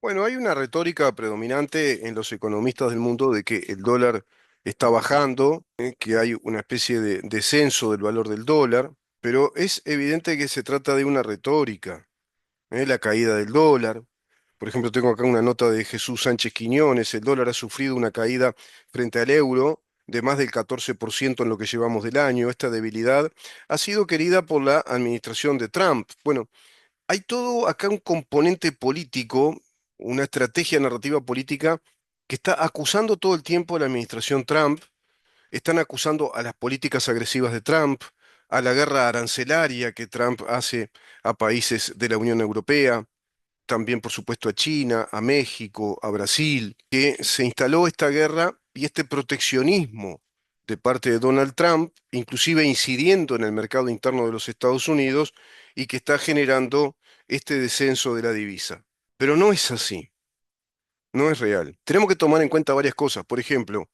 Bueno, hay una retórica predominante en los economistas del mundo de que el dólar está bajando, que hay una especie de descenso del valor del dólar, pero es evidente que se trata de una retórica, la caída del dólar. Por ejemplo, tengo acá una nota de Jesús Sánchez Quiñones: el dólar ha sufrido una caída frente al euro de más del 14% en lo que llevamos del año. Esta debilidad ha sido querida por la administración de Trump. Bueno, hay todo acá un componente político, una estrategia narrativa política que está acusando todo el tiempo a la administración Trump. Están acusando a las políticas agresivas de Trump, a la guerra arancelaria que Trump hace a países de la Unión Europea, también por supuesto a China, a México, a Brasil, que se instaló esta guerra y este proteccionismo de parte de Donald Trump, inclusive incidiendo en el mercado interno de los Estados Unidos, y que está generando este descenso de la divisa. Pero no es así, no es real. Tenemos que tomar en cuenta varias cosas. Por ejemplo,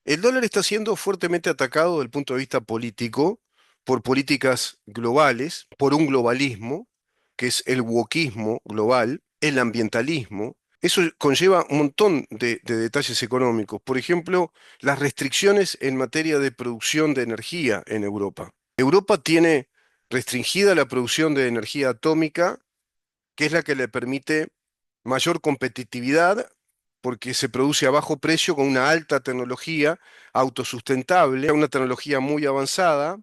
el dólar está siendo fuertemente atacado desde el punto de vista político por políticas globales, por un globalismo, que es el wokismo global, el ambientalismo. Eso conlleva un montón de detalles económicos. Por ejemplo, las restricciones en materia de producción de energía en Europa. Europa tiene restringida la producción de energía atómica, que es la que le permite mayor competitividad porque se produce a bajo precio con una alta tecnología autosustentable, una tecnología muy avanzada,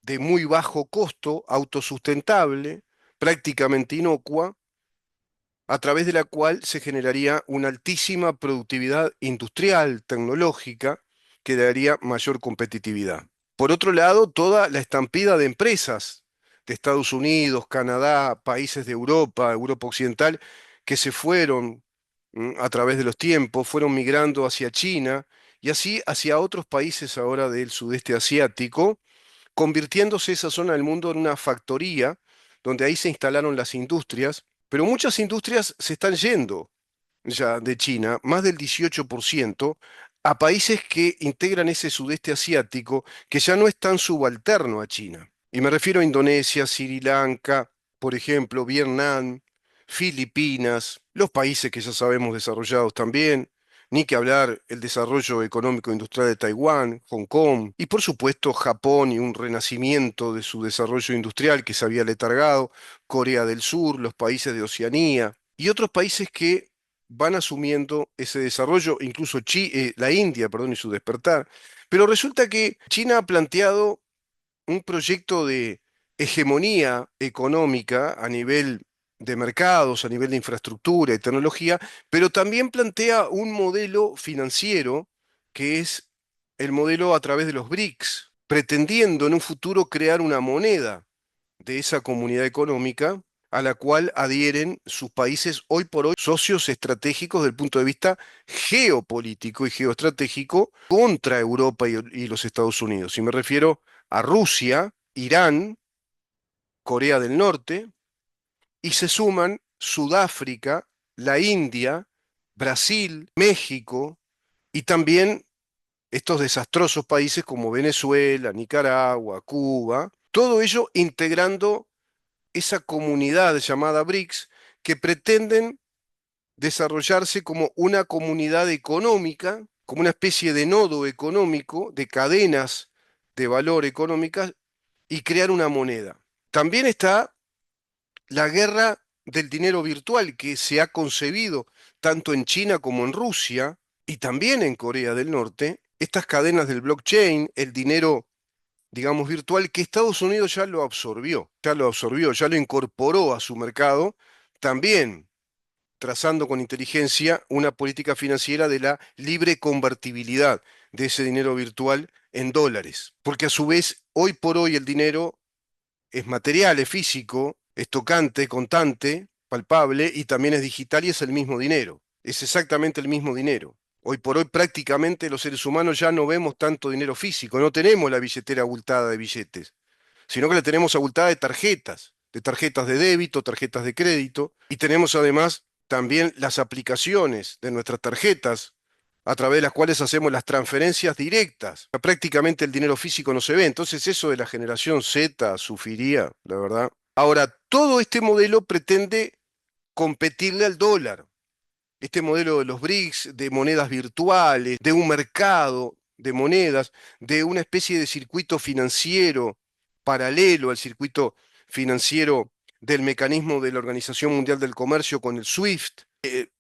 de muy bajo costo, autosustentable, prácticamente inocua, a través de la cual se generaría una altísima productividad industrial, tecnológica, que daría mayor competitividad. Por otro lado, toda la estampida de empresas de Estados Unidos, Canadá, países de Europa, Europa Occidental, que se fueron a través de los tiempos, fueron migrando hacia China y así hacia otros países ahora del sudeste asiático, convirtiéndose esa zona del mundo en una factoría donde ahí se instalaron las industrias, pero muchas industrias se están yendo ya de China, más del 18%, a países que integran ese sudeste asiático que ya no es tan subalterno a China. Y me refiero a Indonesia, Sri Lanka, por ejemplo, Vietnam, Filipinas, los países que ya sabemos desarrollados también, ni que hablar el desarrollo económico e industrial de Taiwán, Hong Kong, y por supuesto Japón y un renacimiento de su desarrollo industrial que se había letargado, Corea del Sur, los países de Oceanía, y otros países que van asumiendo ese desarrollo, incluso la India, perdón, y su despertar. Pero resulta que China ha planteado un proyecto de hegemonía económica a nivel de mercados, a nivel de infraestructura y tecnología, pero también plantea un modelo financiero que es el modelo a través de los BRICS, pretendiendo en un futuro crear una moneda de esa comunidad económica a la cual adhieren sus países hoy por hoy socios estratégicos desde el punto de vista geopolítico y geoestratégico contra Europa y los Estados Unidos. Y me refiero a Rusia, Irán, Corea del Norte, y se suman Sudáfrica, la India, Brasil, México y también estos desastrosos países como Venezuela, Nicaragua, Cuba, todo ello integrando esa comunidad llamada BRICS que pretenden desarrollarse como una comunidad económica, como una especie de nodo económico, de cadenas de valor económicas y crear una moneda. También está la guerra del dinero virtual que se ha concebido tanto en China como en Rusia y también en Corea del Norte. Estas cadenas del blockchain, el dinero, digamos, virtual, que Estados Unidos ya lo incorporó a su mercado, también trazando con inteligencia una política financiera de la libre convertibilidad de ese dinero virtual en dólares. Porque a su vez, hoy por hoy el dinero es material, es físico, es tocante, contante, palpable y también es digital y es el mismo dinero. Es exactamente el mismo dinero. Hoy por hoy prácticamente los seres humanos ya no vemos tanto dinero físico, no tenemos la billetera abultada de billetes, sino que la tenemos abultada de tarjetas de débito, tarjetas de crédito, y tenemos además también las aplicaciones de nuestras tarjetas a través de las cuales hacemos las transferencias directas. Prácticamente el dinero físico no se ve, entonces eso de la generación Z sufriría, la verdad. Ahora, todo este modelo pretende competirle al dólar. este modelo de los BRICS, de monedas virtuales, de un mercado de monedas, de una especie de circuito financiero paralelo al circuito financiero del mecanismo de la Organización Mundial del Comercio con el SWIFT.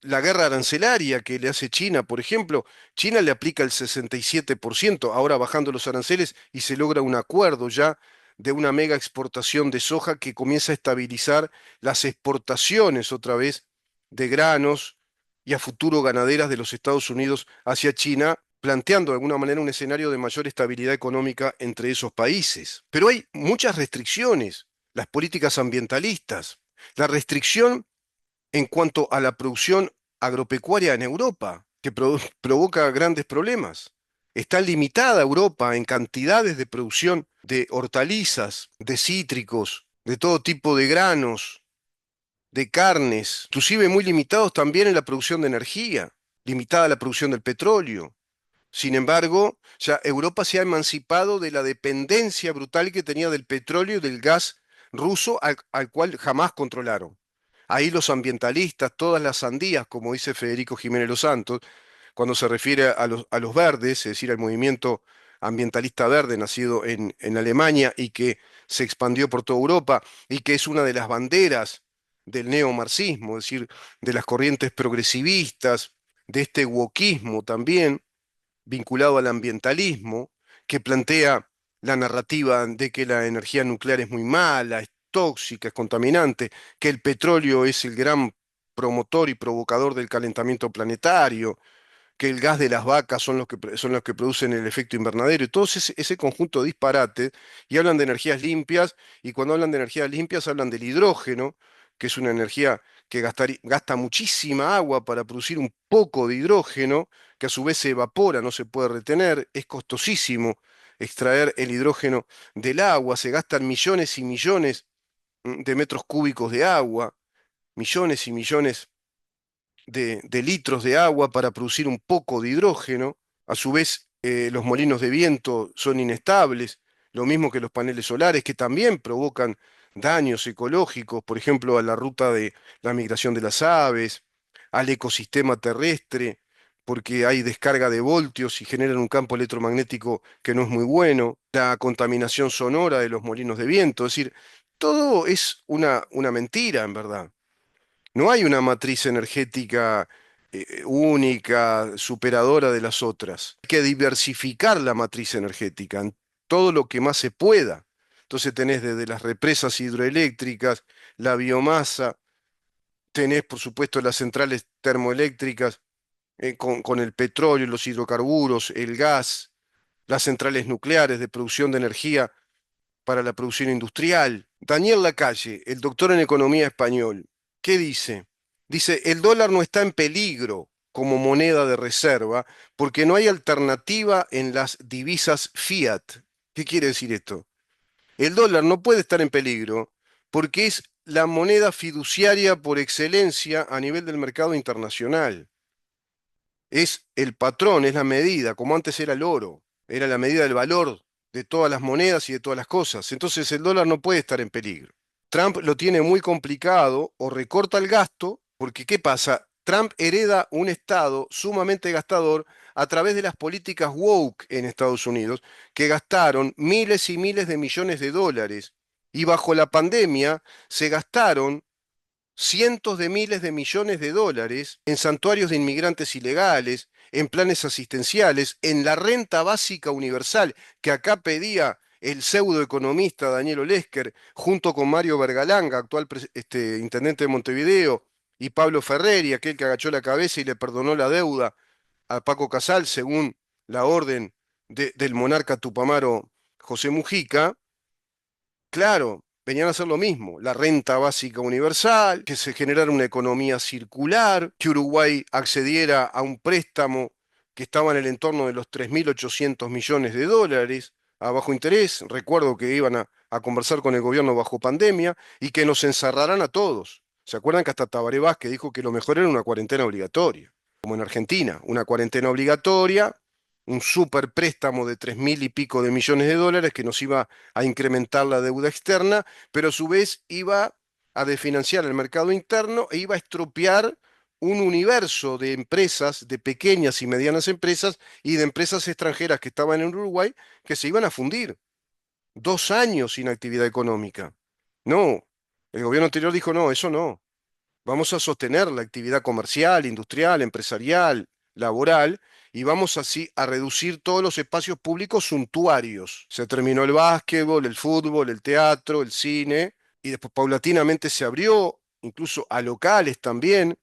La guerra arancelaria que le hace China, por ejemplo, China le aplica el 67%, ahora bajando los aranceles y se logra un acuerdo ya de una mega exportación de soja que comienza a estabilizar las exportaciones otra vez de granos y a futuro ganaderas de los Estados Unidos hacia China, planteando de alguna manera un escenario de mayor estabilidad económica entre esos países. Pero hay muchas restricciones, las políticas ambientalistas, la restricción en cuanto a la producción agropecuaria en Europa, que provoca grandes problemas. Está limitada Europa en cantidades de producción de hortalizas, de cítricos, de todo tipo de granos, de carnes, inclusive muy limitados también en la producción de energía, limitada la producción del petróleo. Sin embargo, ya Europa se ha emancipado de la dependencia brutal que tenía del petróleo y del gas ruso al cual jamás controlaron. Ahí los ambientalistas, todas las sandías, como dice Federico Jiménez Los Santos, cuando se refiere a los verdes, es decir, al movimiento ambientalista verde nacido en Alemania y que se expandió por toda Europa y que es una de las banderas del neomarxismo, es decir, de las corrientes progresivistas, de este wokismo también vinculado al ambientalismo, que plantea la narrativa de que la energía nuclear es muy mala, es tóxica, es contaminante, que el petróleo es el gran promotor y provocador del calentamiento planetario, que el gas de las vacas son los que producen el efecto invernadero, y todo ese conjunto de disparates, y hablan de energías limpias, y cuando hablan de energías limpias hablan del hidrógeno, que es una energía que gasta muchísima agua para producir un poco de hidrógeno, que a su vez se evapora, no se puede retener, es costosísimo extraer el hidrógeno del agua, se gastan millones y millones de metros cúbicos de agua, millones y millones de litros de agua para producir un poco de hidrógeno. A su vez, los molinos de viento son inestables, lo mismo que los paneles solares, que también provocan daños ecológicos, por ejemplo, a la ruta de la migración de las aves, al ecosistema terrestre, porque hay descarga de voltios y generan un campo electromagnético que no es muy bueno, la contaminación sonora de los molinos de viento, es decir, todo es una mentira, en verdad. No hay una matriz energética única, superadora de las otras. Hay que diversificar la matriz energética en todo lo que más se pueda. Entonces tenés desde las represas hidroeléctricas, la biomasa, tenés por supuesto las centrales termoeléctricas con el petróleo, los hidrocarburos, el gas, las centrales nucleares de producción de energía para la producción industrial. Daniel Lacalle, el doctor en economía español, ¿qué dice? Dice, el dólar no está en peligro como moneda de reserva porque no hay alternativa en las divisas fiat. ¿Qué quiere decir esto? El dólar no puede estar en peligro porque es la moneda fiduciaria por excelencia a nivel del mercado internacional. Es el patrón, es la medida, como antes era el oro, era la medida del valor de todas las monedas y de todas las cosas. Entonces el dólar no puede estar en peligro. Trump lo tiene muy complicado o recorta el gasto, porque ¿qué pasa? Trump hereda un Estado sumamente gastador a través de las políticas woke en Estados Unidos, que gastaron miles y miles de millones de dólares. Y bajo la pandemia se gastaron cientos de miles de millones de dólares en santuarios de inmigrantes ilegales, en planes asistenciales, en la renta básica universal que acá pedía el pseudoeconomista Daniel Olesker, junto con Mario Vergalanga, actual intendente de Montevideo, y Pablo Ferreri, aquel que agachó la cabeza y le perdonó la deuda a Paco Casal, según la orden del monarca tupamaro José Mujica. Claro, venían a hacer lo mismo, la renta básica universal, que se generara una economía circular, que Uruguay accediera a un préstamo que estaba en el entorno de los 3.800 millones de dólares a bajo interés. Recuerdo que iban a conversar con el gobierno bajo pandemia y que nos encerraran a todos. ¿Se acuerdan que hasta Tabaré Vázquez dijo que lo mejor era una cuarentena obligatoria? Como en Argentina, una cuarentena obligatoria, un super préstamo de 3.000 y pico de millones de dólares que nos iba a incrementar la deuda externa, pero a su vez iba a desfinanciar el mercado interno e iba a estropear un universo de empresas, de pequeñas y medianas empresas y de empresas extranjeras que estaban en Uruguay que se iban a fundir. 2 años sin actividad económica. No, el gobierno anterior dijo, no, eso no. Vamos a sostener la actividad comercial, industrial, empresarial, laboral, y vamos así a reducir todos los espacios públicos suntuarios. Se terminó el básquetbol, el fútbol, el teatro, el cine, y después paulatinamente se abrió, incluso a locales también,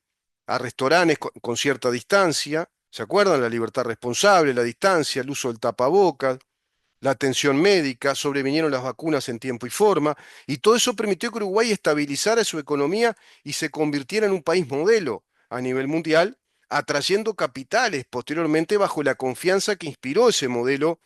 a restaurantes con cierta distancia. ¿Se acuerdan? La libertad responsable, la distancia, el uso del tapabocas, la atención médica, sobrevinieron las vacunas en tiempo y forma, y todo eso permitió que Uruguay estabilizara su economía y se convirtiera en un país modelo a nivel mundial, atrayendo capitales posteriormente bajo la confianza que inspiró ese modelo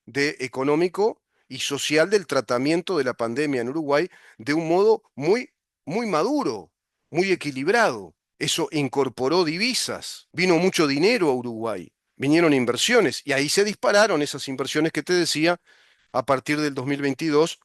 de económico y social del tratamiento de la pandemia en Uruguay de un modo muy maduro, muy equilibrado. Eso incorporó divisas, vino mucho dinero a Uruguay, vinieron inversiones y ahí se dispararon esas inversiones que te decía a partir del 2022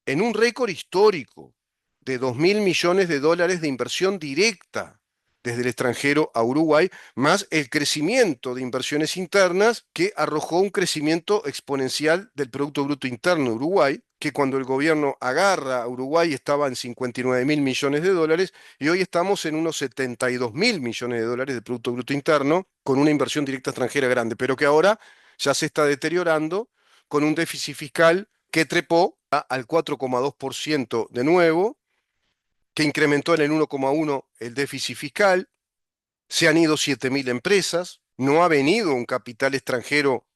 en un récord histórico de 2.000 millones de dólares de inversión directa desde el extranjero a Uruguay, más el crecimiento de inversiones internas que arrojó un crecimiento exponencial del Producto Bruto Interno de Uruguay, que cuando el gobierno agarra a Uruguay estaba en 59.000 millones de dólares y hoy estamos en unos 72.000 millones de dólares de Producto Bruto Interno con una inversión directa extranjera grande, pero que ahora ya se está deteriorando con un déficit fiscal que trepó al 4,2% de nuevo, que incrementó en el 1,1 el déficit fiscal, se han ido 7.000 empresas, no ha venido un capital extranjero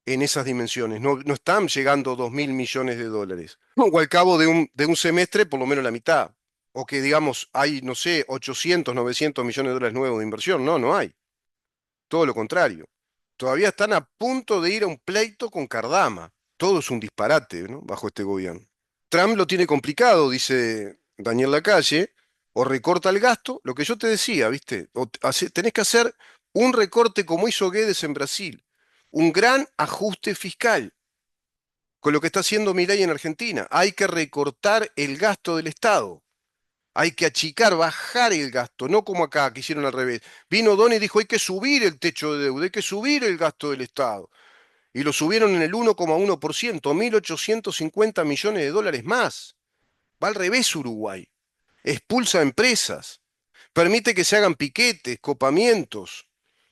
en esas dimensiones, no están llegando 2.000 millones de dólares, o al cabo de un semestre por lo menos la mitad, o que digamos hay, no sé, 800, 900 millones de dólares nuevos de inversión, no hay, todo lo contrario. Todavía están a punto de ir a un pleito con Cardama. Todo es un disparate, ¿no? Bajo este gobierno. Trump lo tiene complicado, dice Daniel Lacalle, o recorta el gasto, lo que yo te decía, ¿viste? Tenés que hacer un recorte como hizo Guedes en Brasil, un gran ajuste fiscal, con lo que está haciendo Milei en Argentina. Hay que recortar el gasto del Estado. Hay que achicar, bajar el gasto, no como acá, que hicieron al revés. Vino Don y dijo, hay que subir el techo de deuda, hay que subir el gasto del Estado. Y lo subieron en el 1,1%, 1.850 millones de dólares más. Va al revés Uruguay. Expulsa empresas, permite que se hagan piquetes, copamientos,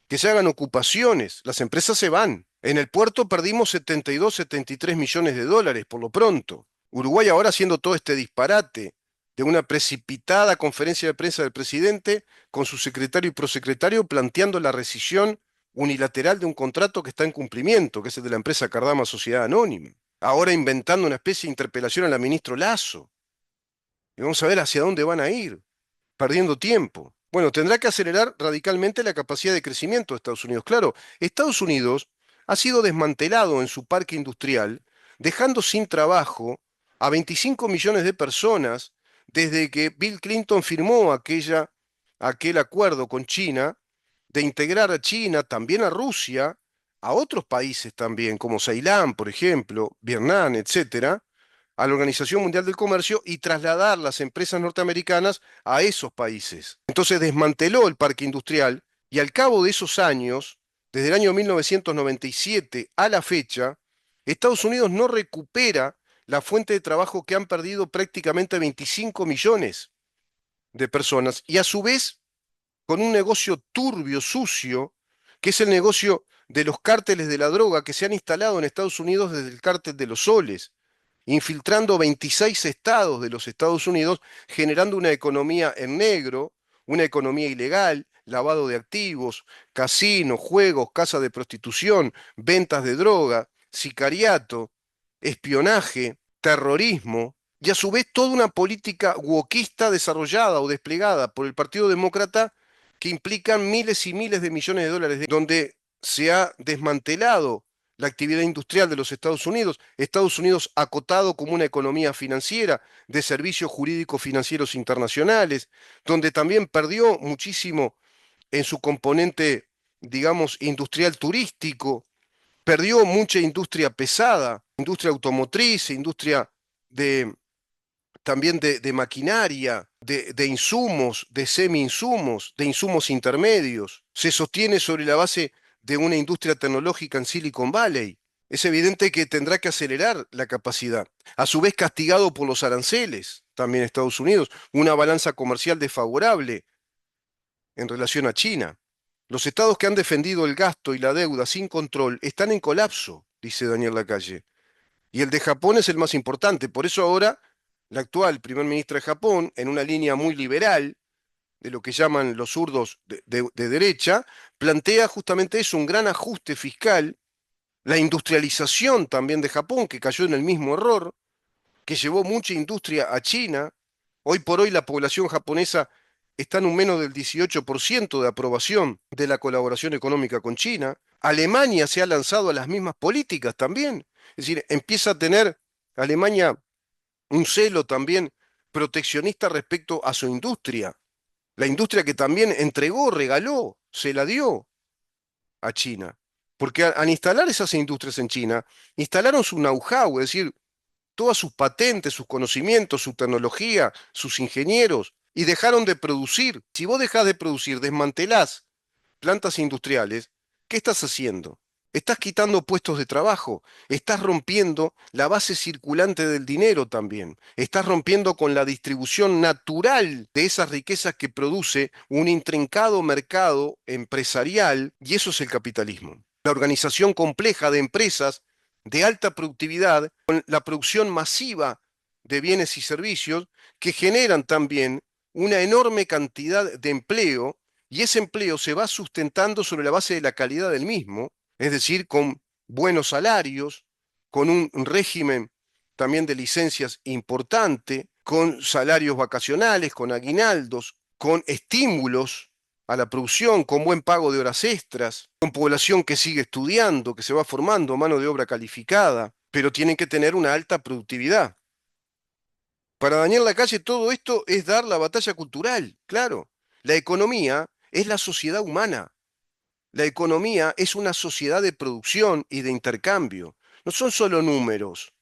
que se hagan ocupaciones. Las empresas se van. En el puerto perdimos 72, 73 millones de dólares por lo pronto. Uruguay ahora haciendo todo este disparate de una precipitada conferencia de prensa del presidente con su secretario y prosecretario planteando la rescisión unilateral de un contrato que está en cumplimiento, que es el de la empresa Cardama Sociedad Anónima. Ahora inventando una especie de interpelación a la ministra Lasso. Y vamos a ver hacia dónde van a ir, perdiendo tiempo. Bueno, tendrá que acelerar radicalmente la capacidad de crecimiento de Estados Unidos. Claro, Estados Unidos ha sido desmantelado en su parque industrial, dejando sin trabajo a 25 millones de personas desde que Bill Clinton firmó aquel acuerdo con China de integrar a China, también a Rusia, a otros países también, como Ceilán, por ejemplo, Vietnam, etcétera, a la Organización Mundial del Comercio y trasladar las empresas norteamericanas a esos países. Entonces desmanteló el parque industrial y al cabo de esos años, desde el año 1997 a la fecha, Estados Unidos no recupera la fuente de trabajo que han perdido prácticamente 25 millones de personas y a su vez con un negocio turbio, sucio, que es el negocio de los cárteles de la droga que se han instalado en Estados Unidos desde el cártel de los soles, infiltrando 26 estados de los Estados Unidos, generando una economía en negro, una economía ilegal, lavado de activos, casinos, juegos, casas de prostitución, ventas de droga, sicariato, espionaje, terrorismo, y a su vez toda una política wokista desarrollada o desplegada por el Partido Demócrata que implican miles y miles de millones de dólares, donde se ha desmantelado la actividad industrial de los Estados Unidos acotado como una economía financiera de servicios jurídicos financieros internacionales, donde también perdió muchísimo en su componente, digamos, industrial turístico, perdió mucha industria pesada, industria automotriz, industria de también de maquinaria, de insumos, de semi-insumos, de insumos intermedios. Se sostiene sobre la base de una industria tecnológica en Silicon Valley. Es evidente que tendrá que acelerar la capacidad. A su vez, castigado por los aranceles, también Estados Unidos, una balanza comercial desfavorable en relación a China. Los estados que han defendido el gasto y la deuda sin control están en colapso, dice Daniel Lacalle. Y el de Japón es el más importante. Por eso ahora la actual primer ministra de Japón, en una línea muy liberal, de lo que llaman los zurdos de derecha, plantea justamente eso, un gran ajuste fiscal, la industrialización también de Japón, que cayó en el mismo error, que llevó mucha industria a China. Hoy por hoy la población japonesa está en un menos del 18% de aprobación de la colaboración económica con China. Alemania se ha lanzado a las mismas políticas también. Es decir, empieza a tener Alemania un celo también proteccionista respecto a su industria. La industria que también entregó, regaló, se la dio a China. Porque al instalar esas industrias en China, instalaron su know-how, es decir, todas sus patentes, sus conocimientos, su tecnología, sus ingenieros, y dejaron de producir. Si vos dejás de producir, desmantelás plantas industriales, ¿qué estás haciendo? Estás quitando puestos de trabajo, estás rompiendo la base circulante del dinero también, estás rompiendo con la distribución natural de esas riquezas que produce un intrincado mercado empresarial, y eso es el capitalismo. La organización compleja de empresas de alta productividad, con la producción masiva de bienes y servicios que generan también una enorme cantidad de empleo, y ese empleo se va sustentando sobre la base de la calidad del mismo, es decir, con buenos salarios, con un régimen también de licencias importante, con salarios vacacionales, con aguinaldos, con estímulos a la producción, con buen pago de horas extras, con población que sigue estudiando, que se va formando, mano de obra calificada, pero tienen que tener una alta productividad. Para Daniel Lacalle todo esto es dar la batalla cultural, claro. La economía es la sociedad humana. La economía es una sociedad de producción y de intercambio. No son solo números.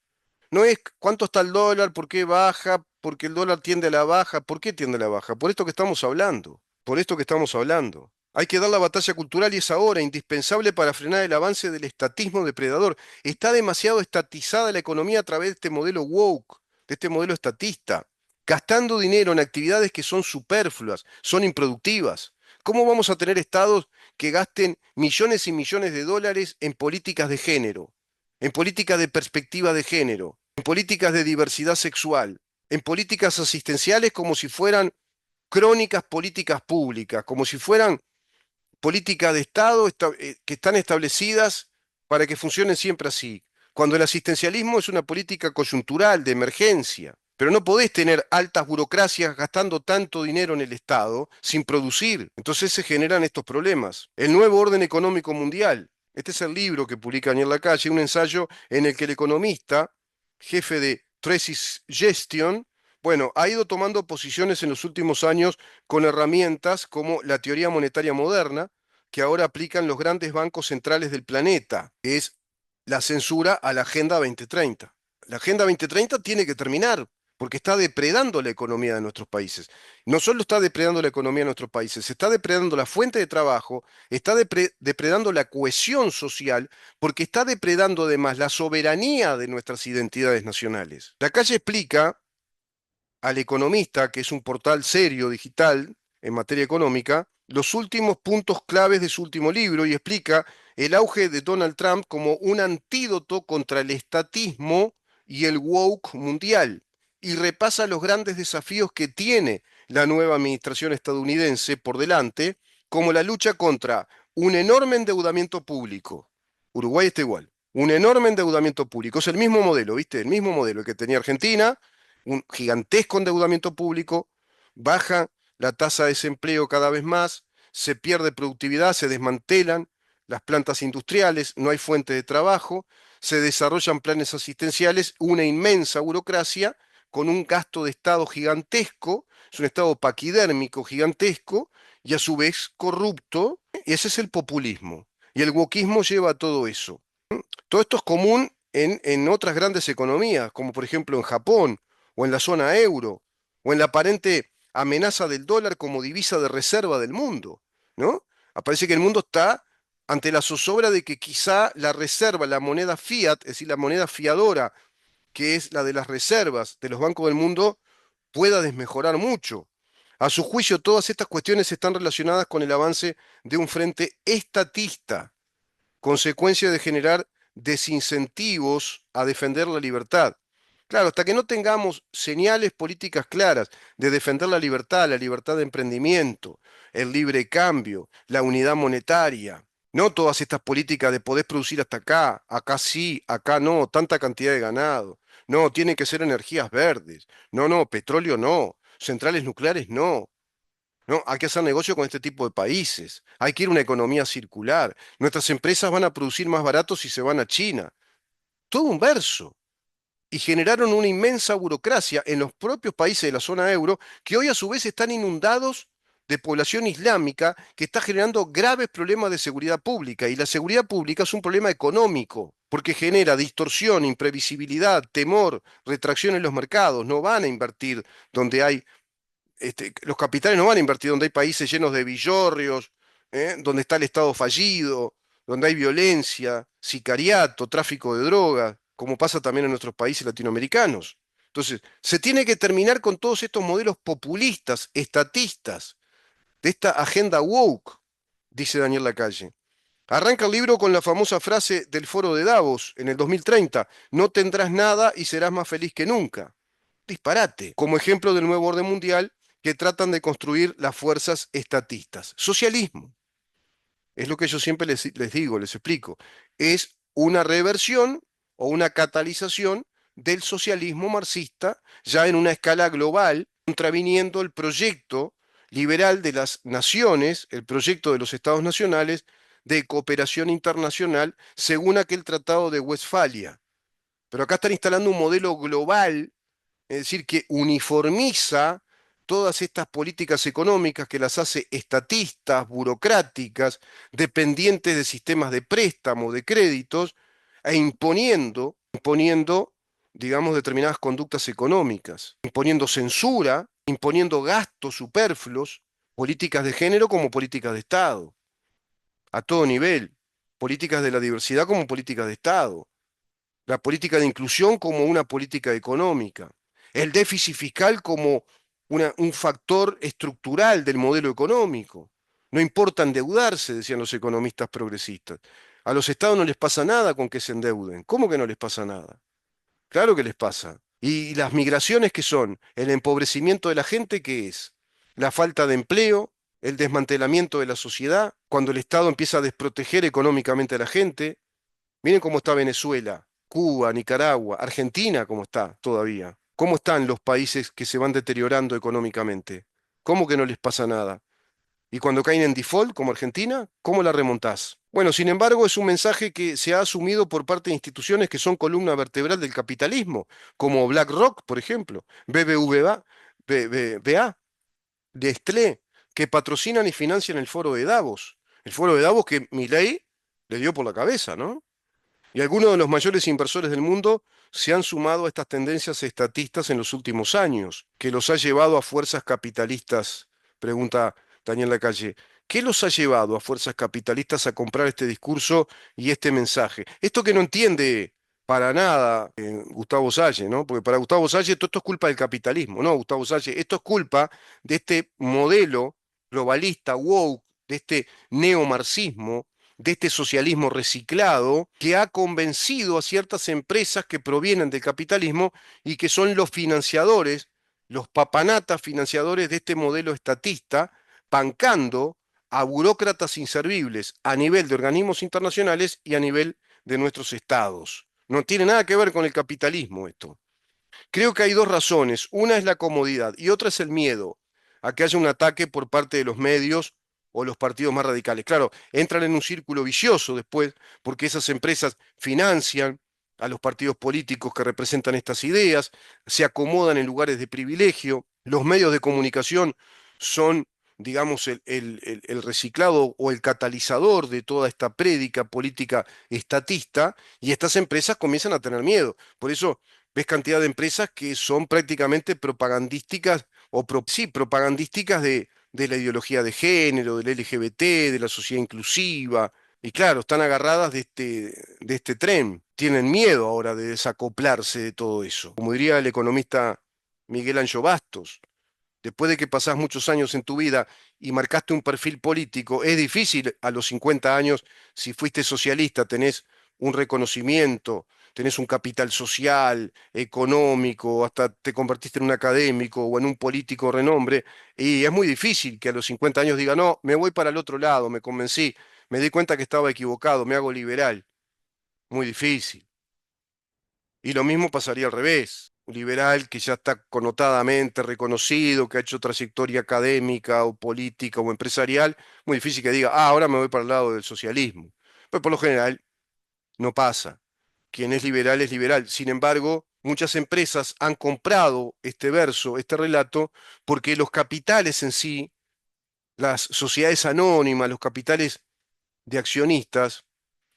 No es cuánto está el dólar, por qué baja, porque el dólar tiende a la baja. ¿Por qué tiende a la baja? Por esto que estamos hablando. Por esto que estamos hablando. Hay que dar la batalla cultural y es ahora indispensable para frenar el avance del estatismo depredador. Está demasiado estatizada la economía a través de este modelo woke, de este modelo estatista, gastando dinero en actividades que son superfluas, son improductivas. ¿Cómo vamos a tener estados que gasten millones y millones de dólares en políticas de género, en políticas de perspectiva de género, en políticas de diversidad sexual, en políticas asistenciales como si fueran crónicas políticas públicas, como si fueran políticas de Estado que están establecidas para que funcionen siempre así? Cuando el asistencialismo es una política coyuntural, de emergencia. Pero no podés tener altas burocracias gastando tanto dinero en el Estado sin producir. Entonces se generan estos problemas. El nuevo orden económico mundial. Este es el libro que publica Daniel Lacalle, un ensayo en el que el economista, jefe de Tresis Gestion, bueno, ha ido tomando posiciones en los últimos años con herramientas como la teoría monetaria moderna, que ahora aplican los grandes bancos centrales del planeta, que es la censura a la Agenda 2030. La Agenda 2030 tiene que terminar, porque está depredando la economía de nuestros países. No solo está depredando la economía de nuestros países, está depredando la fuente de trabajo, está depredando la cohesión social, porque está depredando además la soberanía de nuestras identidades nacionales. La calle explica al Economista, que es un portal serio digital en materia económica, los últimos puntos claves de su último libro, y explica el auge de Donald Trump como un antídoto contra el estatismo y el woke mundial, y repasa los grandes desafíos que tiene la nueva administración estadounidense por delante, como la lucha contra un enorme endeudamiento público. Uruguay está igual. Un enorme endeudamiento público. Es el mismo modelo, ¿viste? El mismo modelo que tenía Argentina, un gigantesco endeudamiento público, baja la tasa de desempleo cada vez más, se pierde productividad, se desmantelan las plantas industriales, no hay fuente de trabajo, se desarrollan planes asistenciales, una inmensa burocracia con un gasto de Estado gigantesco, es un Estado paquidérmico gigantesco y a su vez corrupto, y ese es el populismo. Y el wokismo lleva a todo eso. Todo esto es común en otras grandes economías, como por ejemplo en Japón o en la zona euro, o en la aparente amenaza del dólar como divisa de reserva del mundo, ¿no? Parece que el mundo está ante la zozobra de que quizá la reserva, la moneda fiat, es decir, la moneda fiadora, que es la de las reservas de los bancos del mundo, pueda desmejorar mucho. A su juicio, todas estas cuestiones están relacionadas con el avance de un frente estatista, consecuencia de generar desincentivos a defender la libertad. Claro, hasta que no tengamos señales políticas claras de defender la libertad de emprendimiento, el libre cambio, la unidad monetaria, no todas estas políticas de poder producir hasta acá, acá sí, acá no, tanta cantidad de ganado, no, tienen que ser energías verdes, no, no, petróleo no, centrales nucleares no, no, hay que hacer negocio con este tipo de países. Hay que ir a una economía circular. Nuestras empresas van a producir más barato si se van a China. Todo un verso. Y generaron una inmensa burocracia en los propios países de la zona euro que hoy a su vez están inundados de población islámica que está generando graves problemas de seguridad pública. Y la seguridad pública es un problema económico porque genera distorsión, imprevisibilidad, temor, retracción en los mercados. No van a invertir donde hay los capitales no van a invertir donde hay países llenos de villorrios, donde está el Estado fallido, donde hay violencia, sicariato, tráfico de drogas, como pasa también en nuestros países latinoamericanos. Entonces, se tiene que terminar con todos estos modelos populistas, estatistas, de esta agenda woke, dice Daniel Lacalle. Arranca el libro con la famosa frase del Foro de Davos en el 2030, no tendrás nada y serás más feliz que nunca. Disparate, como ejemplo del nuevo orden mundial que tratan de construir las fuerzas estatistas. Socialismo, es lo que yo siempre les digo, les explico. Es una reversión o una catalización del socialismo marxista ya en una escala global, contraviniendo el proyecto liberal de las naciones, el proyecto de los estados nacionales de cooperación internacional según aquel tratado de Westfalia. Pero acá están instalando un modelo global, es decir, que uniformiza todas estas políticas económicas que las hace estatistas, burocráticas, dependientes de sistemas de préstamo, de créditos, e imponiendo, digamos, determinadas conductas económicas, imponiendo censura, imponiendo gastos superfluos, políticas de género como políticas de Estado, a todo nivel, políticas de la diversidad como políticas de Estado, la política de inclusión como una política económica, el déficit fiscal como un factor estructural del modelo económico. No importa endeudarse, decían los economistas progresistas. A los estados no les pasa nada con que se endeuden. ¿Cómo que no les pasa nada? Claro que les pasa. ¿Y las migraciones qué son? El empobrecimiento de la gente, ¿qué es? La falta de empleo, el desmantelamiento de la sociedad, cuando el Estado empieza a desproteger económicamente a la gente. Miren cómo está Venezuela, Cuba, Nicaragua, Argentina, cómo está todavía. ¿Cómo están los países que se van deteriorando económicamente? ¿Cómo que no les pasa nada? Y cuando caen en default, como Argentina, ¿cómo la remontás? Bueno, sin embargo, es un mensaje que se ha asumido por parte de instituciones que son columna vertebral del capitalismo, como BlackRock, por ejemplo, BBVA, BBVA, Nestlé, que patrocinan y financian el foro de Davos. El foro de Davos que Milei le dio por la cabeza, ¿no? Y algunos de los mayores inversores del mundo se han sumado a estas tendencias estatistas en los últimos años, que los ha llevado a fuerzas capitalistas, pregunta Daniel Lacalle. ¿Qué los ha llevado a fuerzas capitalistas a comprar este discurso y este mensaje? Esto que no entiende para nada Gustavo Salle, ¿no? Porque para Gustavo Salle todo esto es culpa del capitalismo, ¿no? Gustavo Salle, esto es culpa de este modelo globalista, woke, de este neomarxismo, de este socialismo reciclado que ha convencido a ciertas empresas que provienen del capitalismo y que son los financiadores, los papanatas financiadores de este modelo estatista, bancando a burócratas inservibles a nivel de organismos internacionales y a nivel de nuestros estados. No tiene nada que ver con el capitalismo esto. Creo que hay dos razones. Una es la comodidad y otra es el miedo a que haya un ataque por parte de los medios o los partidos más radicales. Claro, entran en un círculo vicioso después porque esas empresas financian a los partidos políticos que representan estas ideas, se acomodan en lugares de privilegio, los medios de comunicación son, digamos, el reciclado o el catalizador de toda esta prédica política estatista y estas empresas comienzan a tener miedo. Por eso ves cantidad de empresas que son prácticamente propagandísticas sí, propagandísticas de la ideología de género, del LGBT, de la sociedad inclusiva. Y claro, están agarradas de este tren. Tienen miedo ahora de desacoplarse de todo eso. Como diría el economista Miguel Ancho Bastos, después de que pasás muchos años en tu vida y marcaste un perfil político, es difícil a los 50 años, si fuiste socialista, tenés un reconocimiento, tenés un capital social, económico, hasta te convertiste en un académico o en un político renombre, y es muy difícil que a los 50 años diga, no, me voy para el otro lado, me convencí, me di cuenta que estaba equivocado, me hago liberal. Muy difícil. Y lo mismo pasaría al revés. Un liberal que ya está connotadamente reconocido, que ha hecho trayectoria académica o política o empresarial, muy difícil que diga, ah, ahora me voy para el lado del socialismo. Pero por lo general no pasa. Quien es liberal es liberal. Sin embargo, muchas empresas han comprado este verso, este relato, porque los capitales en sí, las sociedades anónimas, los capitales de accionistas,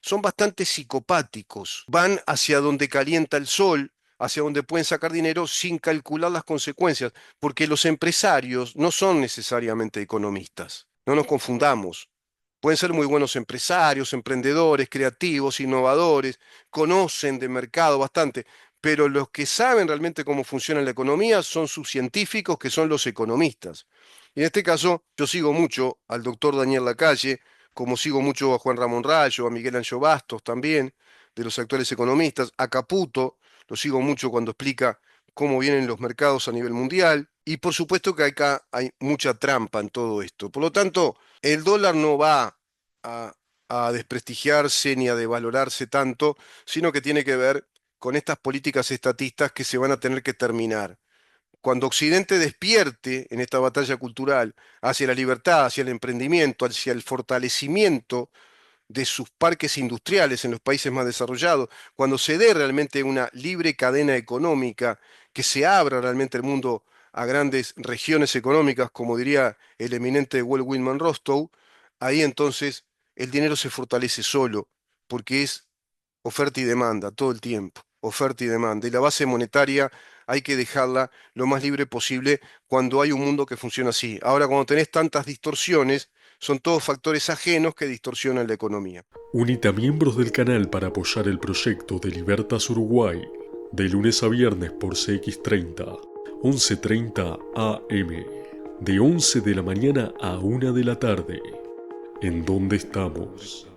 son bastante psicopáticos. Van hacia donde calienta el sol, hacia donde pueden sacar dinero sin calcular las consecuencias, porque los empresarios no son necesariamente economistas. No nos confundamos. Pueden ser muy buenos empresarios, emprendedores, creativos, innovadores, conocen de mercado bastante, pero los que saben realmente cómo funciona la economía son sus científicos, que son los economistas. Y en este caso, yo sigo mucho al doctor Daniel Lacalle, como sigo mucho a Juan Ramón Rayo, a Miguel Ancho Bastos también, de los actuales economistas, a Caputo, lo sigo mucho cuando explica cómo vienen los mercados a nivel mundial, y por supuesto que acá hay mucha trampa en todo esto. Por lo tanto, el dólar no va a, a desprestigiarse ni a devalorarse tanto, sino que tiene que ver con estas políticas estatistas que se van a tener que terminar. Cuando Occidente despierte en esta batalla cultural hacia la libertad, hacia el emprendimiento, hacia el fortalecimiento de sus parques industriales en los países más desarrollados, cuando se dé realmente una libre cadena económica, que se abra realmente el mundo a grandes regiones económicas, como diría el eminente Walt Whitman Rostow, ahí entonces el dinero se fortalece solo, porque es oferta y demanda todo el tiempo, oferta y demanda. Y la base monetaria hay que dejarla lo más libre posible cuando hay un mundo que funciona así. Ahora, cuando tenés tantas distorsiones, son todos factores ajenos que distorsionan la economía. Unite a miembros del canal para apoyar el proyecto de Libertas Uruguay de lunes a viernes por CX30, 11:30 AM, de 11 de la mañana a 1 de la tarde. ¿En dónde estamos?